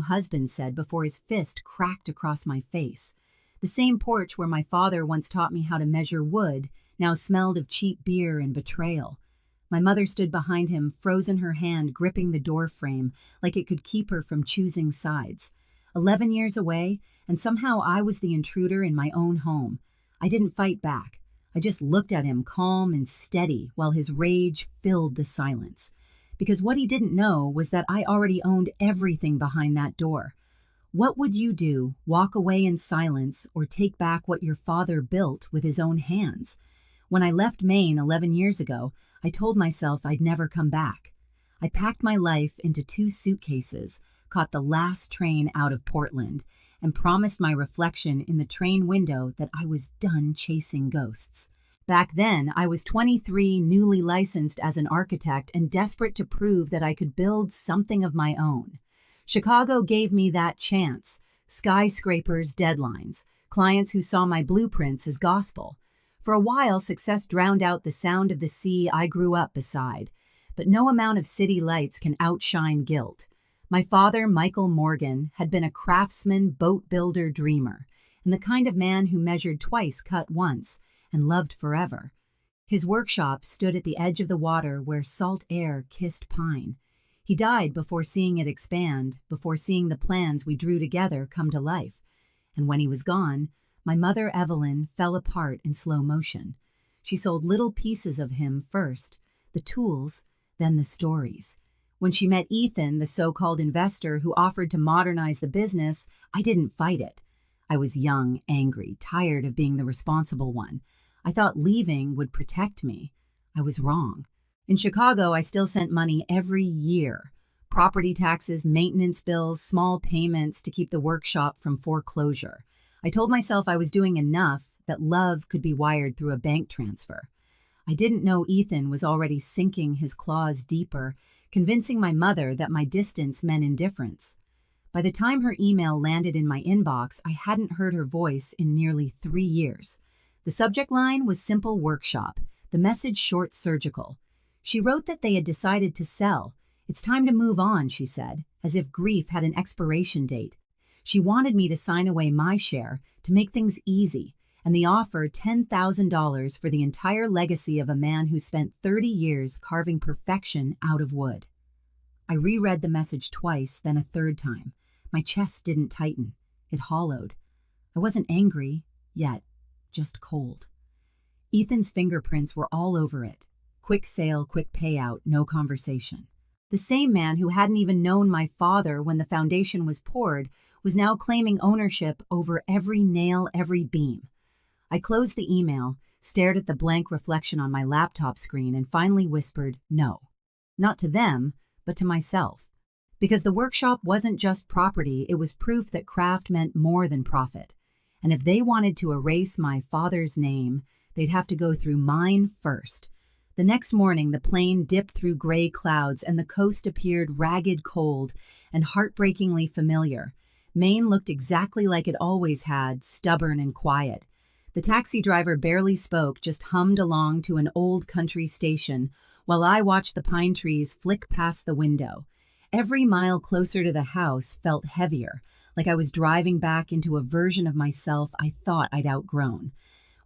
husband said before his fist cracked across my face. The same porch where my father once taught me how to measure wood now smelled of cheap beer and betrayal. My mother stood behind him, frozen, her hand gripping the door frame like it could keep her from choosing sides. 11 years away, and somehow I was the intruder in my own home. I didn't fight back. I just looked at him, calm and steady, while his rage filled the silence. Because what he didn't know was that I already owned everything behind that door. What would you do, walk away in silence, or take back what your father built with his own hands? When I left Maine 11 years ago, I told myself I'd never come back. I packed my life into 2 suitcases, caught the last train out of Portland, and promised my reflection in the train window that I was done chasing ghosts. Back then, I was 23, newly licensed as an architect, and desperate to prove that I could build something of my own. Chicago gave me that chance. Skyscrapers, deadlines, clients who saw my blueprints as gospel. For a while, success drowned out the sound of the sea I grew up beside. But no amount of city lights can outshine guilt. My father, Michael Morgan, had been a craftsman, boat builder, dreamer, and the kind of man who measured twice, cut once, and loved forever. His workshop stood at the edge of the water where salt air kissed pine. He died before seeing it expand, before seeing the plans we drew together come to life. And when he was gone, my mother, Evelyn, fell apart in slow motion. She sold little pieces of him first, the tools, then the stories. When she met Ethan, the so-called investor who offered to modernize the business, I didn't fight it. I was young, angry, tired of being the responsible one. I thought leaving would protect me. I was wrong. In Chicago, I still sent money every year. Property taxes, maintenance bills, small payments to keep the workshop from foreclosure. I told myself I was doing enough, that love could be wired through a bank transfer. I didn't know Ethan was already sinking his claws deeper, convincing my mother that my distance meant indifference. By the time her email landed in my inbox, I hadn't heard her voice in nearly 3 years. The subject line was simple: workshop, the message short, surgical. She wrote that they had decided to sell. It's time to move on, she said, as if grief had an expiration date. She wanted me to sign away my share to make things easy, and the offer $10,000 for the entire legacy of a man who spent 30 years carving perfection out of wood. I reread the message twice, then a third time. My chest didn't tighten. It hollowed. I wasn't angry, yet, just cold. Ethan's fingerprints were all over it. Quick sale, quick payout, no conversation. The same man who hadn't even known my father when the foundation was poured was now claiming ownership over every nail, every beam. I closed the email, stared at the blank reflection on my laptop screen, and finally whispered no. Not to them, but to myself. Because the workshop wasn't just property, it was proof that craft meant more than profit. And if they wanted to erase my father's name, they'd have to go through mine first. The next morning, the plane dipped through gray clouds and the coast appeared ragged, cold, and heartbreakingly familiar. Maine looked exactly like it always had, stubborn and quiet. The taxi driver barely spoke, just hummed along to an old country station, while I watched the pine trees flick past the window. Every mile closer to the house felt heavier, like I was driving back into a version of myself I thought I'd outgrown.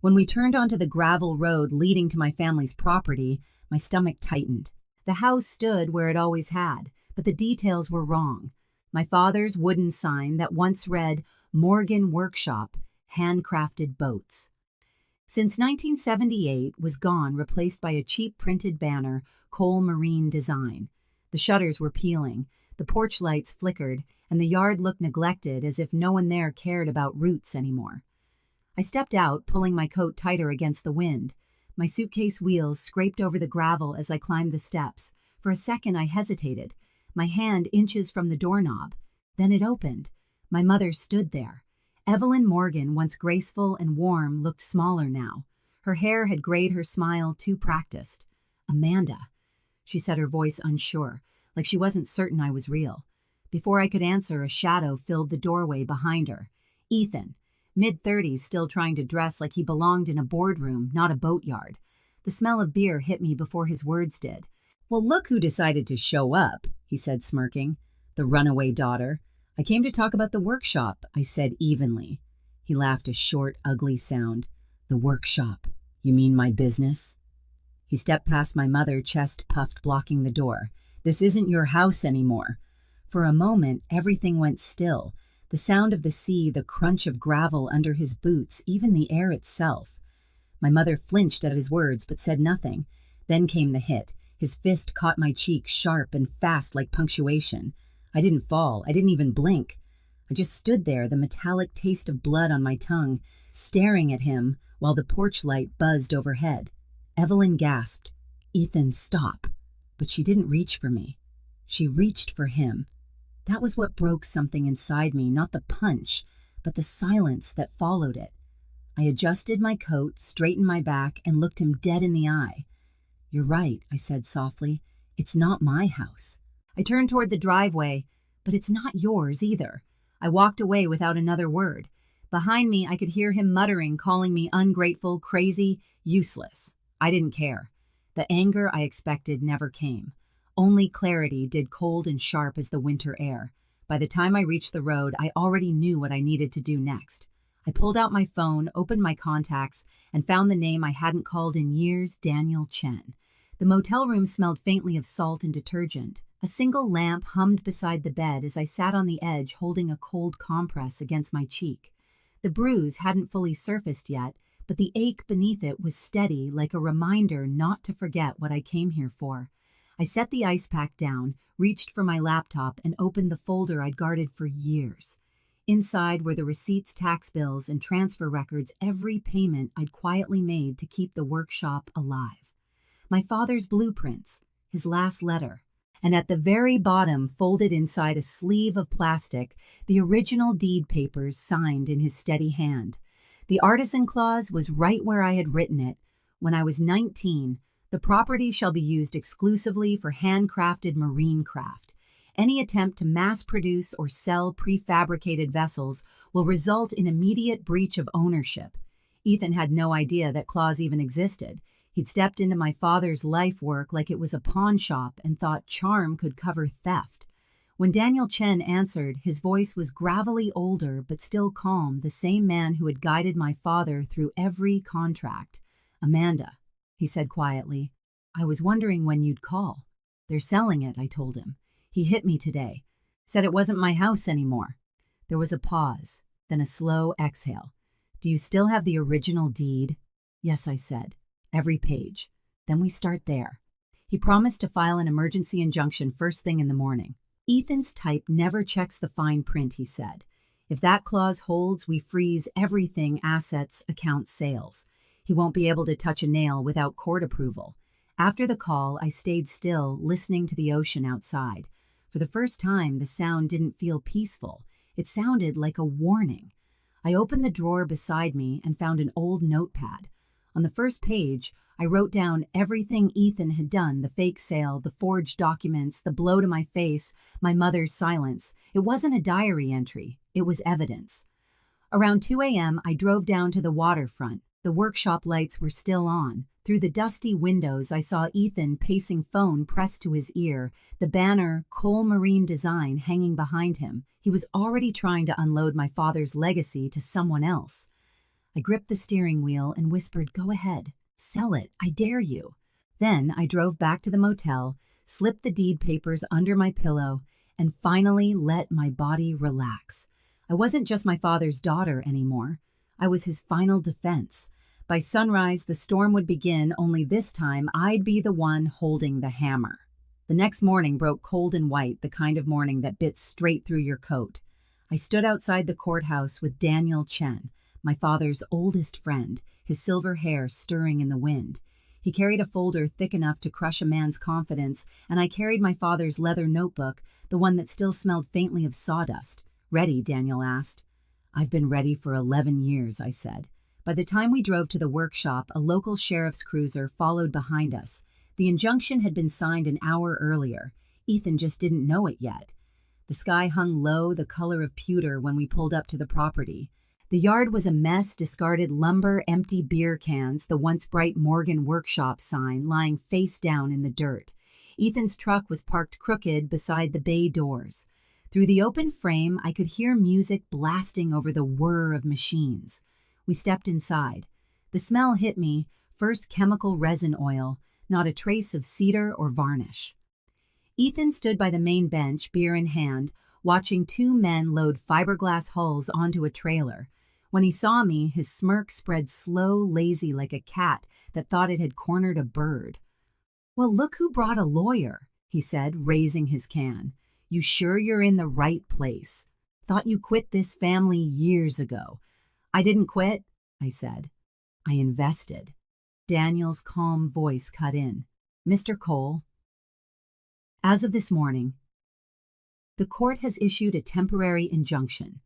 When we turned onto the gravel road leading to my family's property, my stomach tightened. The house stood where it always had, but the details were wrong. My father's wooden sign that once read, "Morgan Workshop, handcrafted boats." Since 1978 was gone, replaced by a cheap printed banner, Cole Marine Design. The shutters were peeling, the porch lights flickered, and the yard looked neglected, as if no one there cared about roots anymore. I stepped out, pulling my coat tighter against the wind. My suitcase wheels scraped over the gravel as I climbed the steps. For a second I hesitated, my hand inches from the doorknob. Then it opened. My mother stood there. Evelyn Morgan, once graceful and warm, looked smaller now. Her hair had grayed her smile too practiced. "Amanda," she said, her voice unsure, like she wasn't certain I was real. Before I could answer, a shadow filled the doorway behind her. Ethan, mid-30s, still trying to dress like he belonged in a boardroom, not a boatyard. The smell of beer hit me before his words did. "Well, look who decided to show up," he said, smirking. "The runaway daughter. I came to talk about the workshop, I said evenly. He laughed a short, ugly sound. The workshop? You mean my business? He stepped past my mother, chest puffed, blocking the door. This isn't your house anymore. For a moment, everything went still. The sound of the sea, the crunch of gravel under his boots, even the air itself. My mother flinched at his words, but said nothing. Then came the hit. His fist caught my cheek, sharp and fast like punctuation. I didn't fall. I didn't even blink. I just stood there, the metallic taste of blood on my tongue, staring at him while the porch light buzzed overhead. Evelyn gasped, "Ethan, stop." But she didn't reach for me. She reached for him. That was what broke something inside me, not the punch, but the silence that followed it. I adjusted my coat, straightened my back, and looked him dead in the eye. "You're right," I said softly. "It's not my house." I turned toward the driveway, "But it's not yours either." I walked away without another word. Behind me, I could hear him muttering, calling me ungrateful, crazy, useless. I didn't care. The anger I expected never came. Only clarity did, cold and sharp as the winter air. By the time I reached the road, I already knew what I needed to do next. I pulled out my phone, opened my contacts, and found the name I hadn't called in years, Daniel Chen. The motel room smelled faintly of salt and detergent. A single lamp hummed beside the bed as I sat on the edge holding a cold compress against my cheek. The bruise hadn't fully surfaced yet, but the ache beneath it was steady, like a reminder not to forget what I came here for. I set the ice pack down, reached for my laptop, and opened the folder I'd guarded for years. Inside were the receipts, tax bills, and transfer records, every payment I'd quietly made to keep the workshop alive. My father's blueprints, his last letter, and at the very bottom, folded inside a sleeve of plastic, the original deed papers signed in his steady hand. The artisan clause was right where I had written it. When I was 19, the property shall be used exclusively for handcrafted marine craft. Any attempt to mass produce or sell prefabricated vessels will result in immediate breach of ownership. Ethan had no idea that clause even existed. He'd stepped into my father's life work like it was a pawn shop and thought charm could cover theft. When Daniel Chen answered, his voice was gravelly older but still calm, the same man who had guided my father through every contract. "Amanda," he said quietly, "I was wondering when you'd call." "They're selling it," I told him. "He hit me today. Said it wasn't my house anymore." There was a pause, then a slow exhale. "Do you still have the original deed?" "Yes," I said. "Every page. Then we start there." He promised to file an emergency injunction first thing in the morning. "Ethan's type never checks the fine print," he said. "If that clause holds, we freeze everything, assets, accounts, sales. He won't be able to touch a nail without court approval." After the call, I stayed still, listening to the ocean outside. For the first time, the sound didn't feel peaceful. It sounded like a warning. I opened the drawer beside me and found an old notepad. On the first page, I wrote down everything Ethan had done, the fake sale, the forged documents, the blow to my face, my mother's silence. It wasn't a diary entry. It was evidence. Around 2 a.m., I drove down to the waterfront. The workshop lights were still on. Through the dusty windows, I saw Ethan pacing, phone pressed to his ear, the banner Cole Marine Design hanging behind him. He was already trying to unload my father's legacy to someone else. I gripped the steering wheel and whispered, "Go ahead. Sell it. I dare you." Then I drove back to the motel, slipped the deed papers under my pillow, and finally let my body relax. I wasn't just my father's daughter anymore. I was his final defense. By sunrise, the storm would begin, only this time I'd be the one holding the hammer. The next morning broke cold and white, the kind of morning that bit straight through your coat. I stood outside the courthouse with Daniel Chen, my father's oldest friend, his silver hair stirring in the wind. He carried a folder thick enough to crush a man's confidence, and I carried my father's leather notebook, the one that still smelled faintly of sawdust. "Ready?" Daniel asked. "I've been ready for 11 years, I said. By the time we drove to the workshop, a local sheriff's cruiser followed behind us. The injunction had been signed an hour earlier. Ethan just didn't know it yet. The sky hung low, the color of pewter, when we pulled up to the property. The yard was a mess, discarded lumber, empty beer cans, the once bright Morgan Workshop sign lying face down in the dirt. Ethan's truck was parked crooked beside the bay doors. Through the open frame, I could hear music blasting over the whir of machines. We stepped inside. The smell hit me, first chemical resin oil, not a trace of cedar or varnish. Ethan stood by the main bench, beer in hand, watching two men load fiberglass hulls onto a trailer. When he saw me, his smirk spread slow, lazy like a cat that thought it had cornered a bird. "Well, look who brought a lawyer," he said, raising his can. "You sure you're in the right place? Thought you quit this family years ago." "I didn't quit," I said. "I invested." Daniel's calm voice cut in. "Mr. Cole, as of this morning, the court has issued a temporary injunction.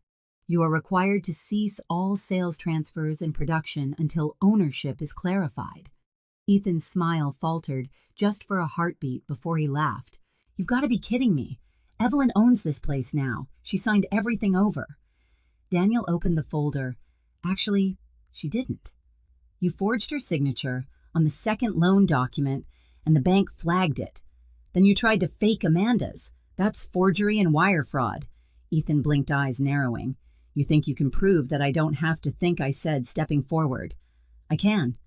You are required to cease all sales transfers and production until ownership is clarified." Ethan's smile faltered just for a heartbeat before he laughed. "You've got to be kidding me. Evelyn owns this place now. She signed everything over." Daniel opened the folder. "Actually, she didn't. You forged her signature on the second loan document, and the bank flagged it. Then you tried to fake Amanda's. That's forgery and wire fraud." Ethan blinked, eyes narrowing. "You think you can prove that I don't have to think," I said, stepping forward. "I can."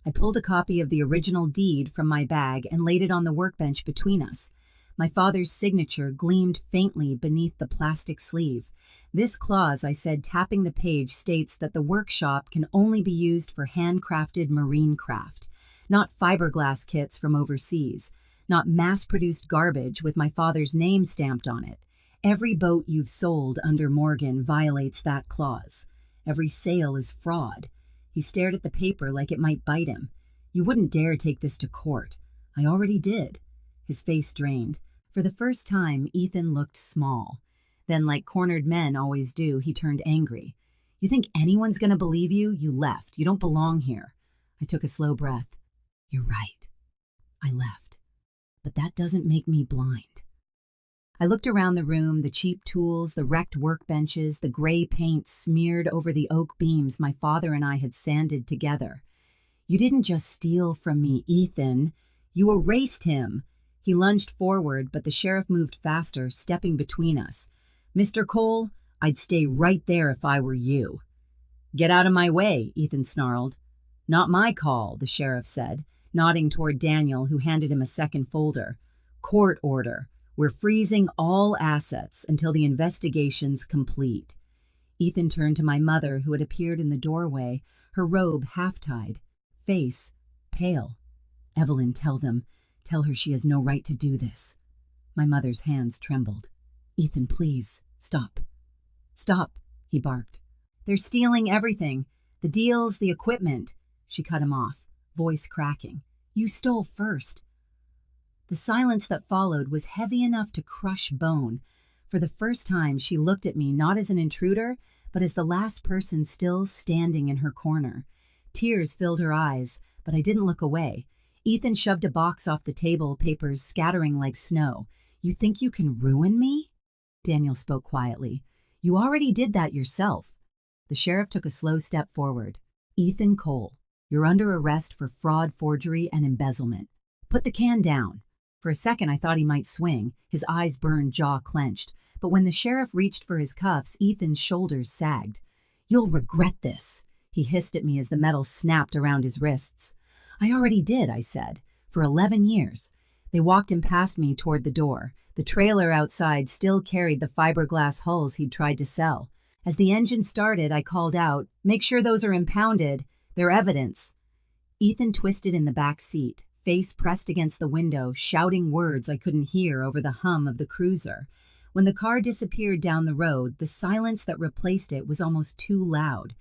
I pulled a copy of the original deed from my bag and laid it on the workbench between us. My father's signature gleamed faintly beneath the plastic sleeve. "This clause," I said, tapping the page, "states that the workshop can only be used for handcrafted marine craft, not fiberglass kits from overseas, not mass-produced garbage with my father's name stamped on it. Every boat you've sold under Morgan violates that clause. Every sale is fraud." He stared at the paper like it might bite him. "You wouldn't dare take this to court." "I already did." His face drained. For the first time, Ethan looked small. Then, like cornered men always do, he turned angry. "You think anyone's going to believe you? You left. You don't belong here." I took a slow breath. "You're right. I left. But that doesn't make me blind." I looked around the room, the cheap tools, the wrecked workbenches, the gray paint smeared over the oak beams my father and I had sanded together. "You didn't just steal from me, Ethan. You erased him." He lunged forward, but the sheriff moved faster, stepping between us. "Mr. Cole, I'd stay right there if I were you." "Get out of my way," Ethan snarled. "Not my call," the sheriff said, nodding toward Daniel, who handed him a second folder. "Court order. We're freezing all assets until the investigation's complete." Ethan turned to my mother, who had appeared in the doorway, her robe half-tied, face pale. "Evelyn, tell her she has no right to do this." My mother's hands trembled. "Ethan, please, stop." "Stop," he barked. "They're stealing everything. The deals, the equipment." She cut him off, voice cracking. "You stole first." The silence that followed was heavy enough to crush bone. For the first time, she looked at me not as an intruder, but as the last person still standing in her corner. Tears filled her eyes, but I didn't look away. Ethan shoved a box off the table, papers scattering like snow. "You think you can ruin me?" Daniel spoke quietly. "You already did that yourself." The sheriff took a slow step forward. "Ethan Cole, you're under arrest for fraud, forgery, and embezzlement. Put the can down." For a second, I thought he might swing. His eyes burned, jaw clenched. But when the sheriff reached for his cuffs, Ethan's shoulders sagged. "You'll regret this," he hissed at me as the metal snapped around his wrists. "I already did," I said, "for 11 years. They walked him past me toward the door. The trailer outside still carried the fiberglass hulls he'd tried to sell. As the engine started, I called out, "Make sure those are impounded. They're evidence." Ethan twisted in the back seat, face pressed against the window, shouting words I couldn't hear over the hum of the cruiser. When the car disappeared down the road, the silence that replaced it was almost too loud.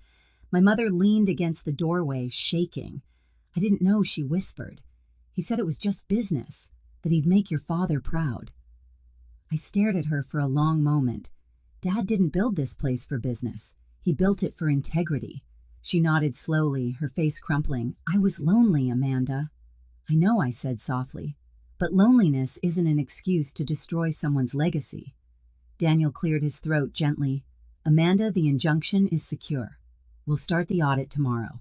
My mother leaned against the doorway, shaking. I didn't know she whispered. "He said it was just business, that he'd make your father proud." I stared at her for a long moment. "Dad didn't build this place for business. He built it for integrity." She nodded slowly, her face crumpling. "I was lonely, Amanda." "I know," I said softly, "but loneliness isn't an excuse to destroy someone's legacy." Daniel cleared his throat gently. "Amanda, the injunction is secure. We'll start the audit tomorrow."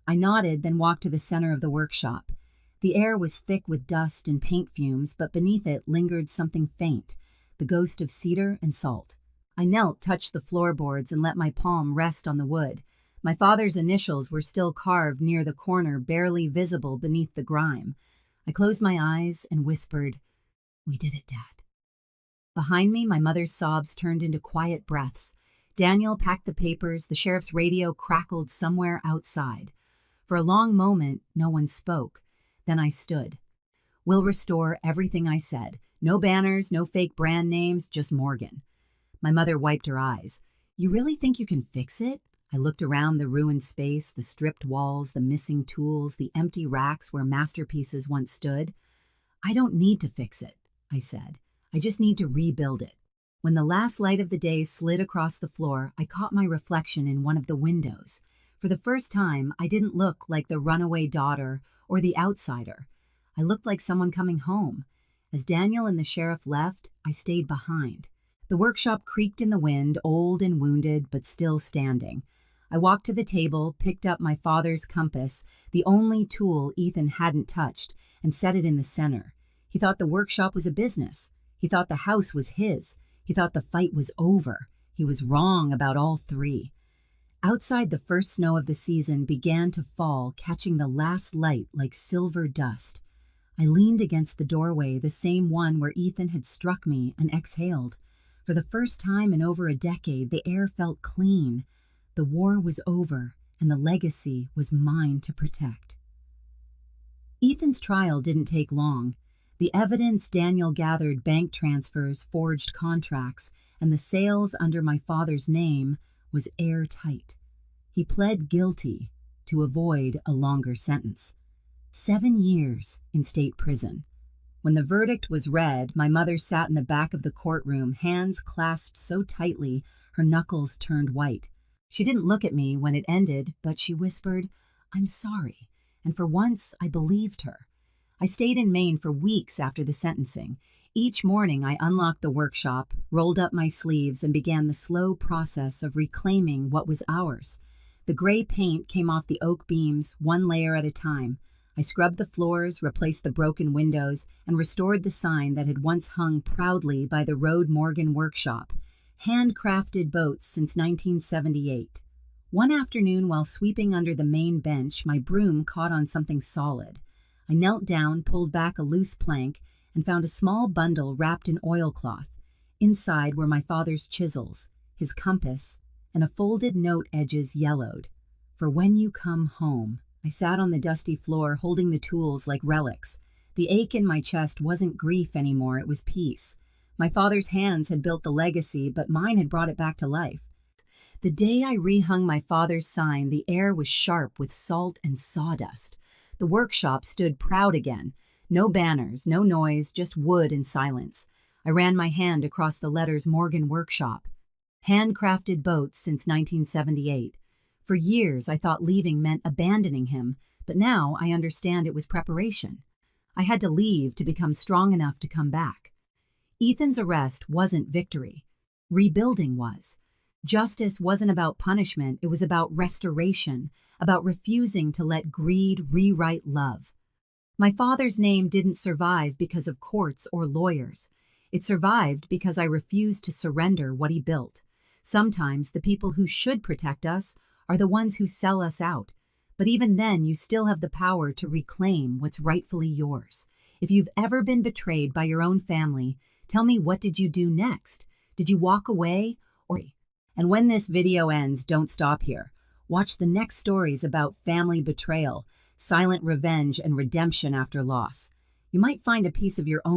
I nodded, then walked to the center of the workshop. The air was thick with dust and paint fumes, but beneath it lingered something faint, the ghost of cedar and salt. I knelt, touched the floorboards, and let my palm rest on the wood. My father's initials were still carved near the corner, barely visible beneath the grime. I closed my eyes and whispered, "We did it, Dad." Behind me, my mother's sobs turned into quiet breaths. Daniel packed the papers, the sheriff's radio crackled somewhere outside. For a long moment, no one spoke. Then I stood. "We'll restore everything I said. No banners, no fake brand names, just Morgan." My mother wiped her eyes. "You really think you can fix it?" I looked around the ruined space, the stripped walls, the missing tools, the empty racks where masterpieces once stood. "I don't need to fix it," I said. "I just need to rebuild it." When the last light of the day slid across the floor, I caught my reflection in one of the windows. For the first time, I didn't look like the runaway daughter or the outsider. I looked like someone coming home. As Daniel and the sheriff left, I stayed behind. The workshop creaked in the wind, old and wounded, but still standing. I walked to the table, picked up my father's compass, the only tool Ethan hadn't touched, and set it in the center. He thought the workshop was a business. He thought the house was his. He thought the fight was over. He was wrong about all three. Outside, the first snow of the season began to fall, catching the last light like silver dust. I leaned against the doorway, the same one where Ethan had struck me, and exhaled. For the first time in over a decade, the air felt clean. The war was over, and the legacy was mine to protect. Ethan's trial didn't take long. The evidence Daniel gathered, bank transfers, forged contracts, and the sales under my father's name, was airtight. He pled guilty to avoid a longer sentence. 7 years in state prison. When the verdict was read, my mother sat in the back of the courtroom, hands clasped so tightly her knuckles turned white. She didn't look at me when it ended, but she whispered, "I'm sorry," and for once I believed her. I stayed in Maine for weeks after the sentencing. Each morning I unlocked the workshop, rolled up my sleeves, and began the slow process of reclaiming what was ours. The gray paint came off the oak beams, one layer at a time. I scrubbed the floors, replaced the broken windows, and restored the sign that had once hung proudly by the Road Morgan workshop. Handcrafted boats since 1978. One afternoon, while sweeping under the main bench, my broom caught on something solid. I knelt down, pulled back a loose plank, and found a small bundle wrapped in oilcloth. Inside were my father's chisels, his compass, and a folded note edges yellowed. "For when you come home." I sat on the dusty floor, holding the tools like relics. The ache in my chest wasn't grief anymore, it was peace. My father's hands had built the legacy, but mine had brought it back to life. The day I rehung my father's sign, the air was sharp with salt and sawdust. The workshop stood proud again. No banners, no noise, just wood and silence. I ran my hand across the letters Morgan Workshop. Handcrafted boats since 1978. For years, I thought leaving meant abandoning him, but now I understand it was preparation. I had to leave to become strong enough to come back. Ethan's arrest wasn't victory. Rebuilding was. Justice wasn't about punishment, it was about restoration, about refusing to let greed rewrite love. My father's name didn't survive because of courts or lawyers. It survived because I refused to surrender what he built. Sometimes the people who should protect us are the ones who sell us out. But even then, you still have the power to reclaim what's rightfully yours. If you've ever been betrayed by your own family, tell me, what did you do next? Did you walk away? And when this video ends, don't stop here. Watch the next stories about family betrayal, silent revenge, and redemption after loss. You might find a piece of your own